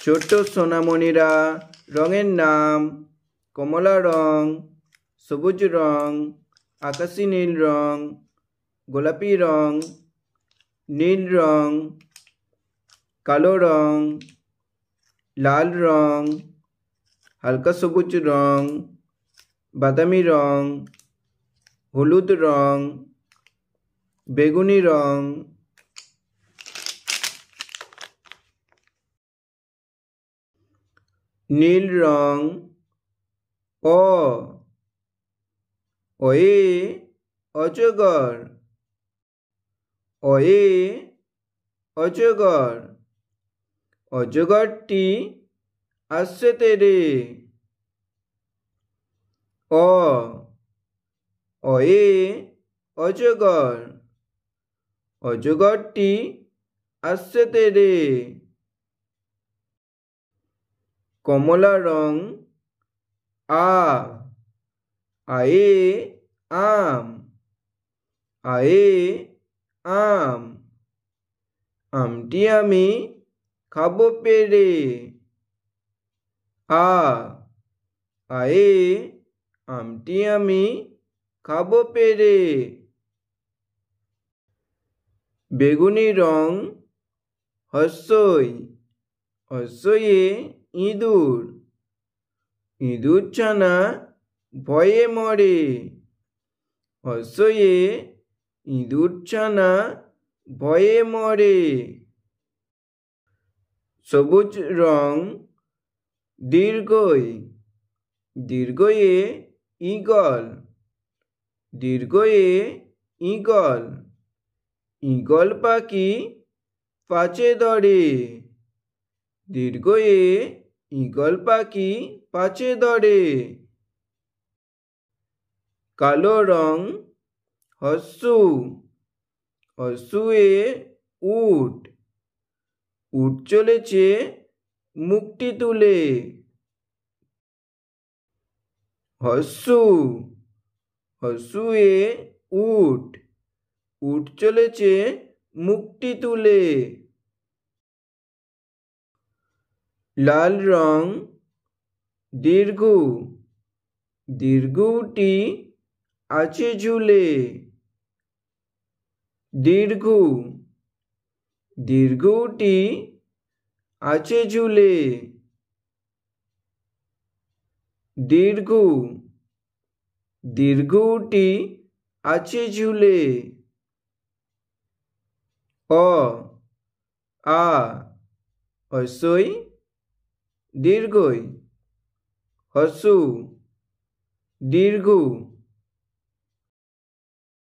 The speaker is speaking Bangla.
ছোট সোনামণিরা রঙের নাম কমলা রং, সবুজ রং, আকাশী নীল রং, গোলাপি রং, নীল রং, কালো রং, লাল রং, হালকা সবুজ রং, বাদামি রং, হলুদ রং, বেগুনি রং, নীল রং। অয়ে অজগর, অয়ে অজগর, অজগরটি আসছে তেরে। অয়ে অজগর, অজগরটি আসছে তেরে। কমলা রং আয়ে আম, আয়ে আম, আমটি আমি খাবো পেরে। আয়ে আমটি আমি খাবো পেরে। বেগুনি রং হস্যই, হস্যয়ে ইঁদুর, ইঁদুর ছানা ভয়ে মরে। হস্যয়ে ইঁদুর ছানা ভয়ে মরে। সবুজ রং দীর্ঘই, দীর্ঘয়ে ঈগল, দীর্ঘয়ে ঈগল, ঈগল পাখি পাছে ধরে। দীর্ঘয়ে ঈগল পাখি পাছে ধরে। কালো রং হস্যু, হস্যুয়ে উট, উট চলেছে মুখটি তুলে। হস্যু, হস্যুয়ে উট, উট চলেছে মুখটি তুলে। লাল রং দীর্ঘু, দীর্ঘুটি আছে ঝুলে। দীর্ঘু, দীর্ঘুটি আছে ঝুলে। দীর্ঘু, দীর্ঘুটি আছে ঝুলে। হস্যই দীর্ঘই, হস্যু দীর্ঘ।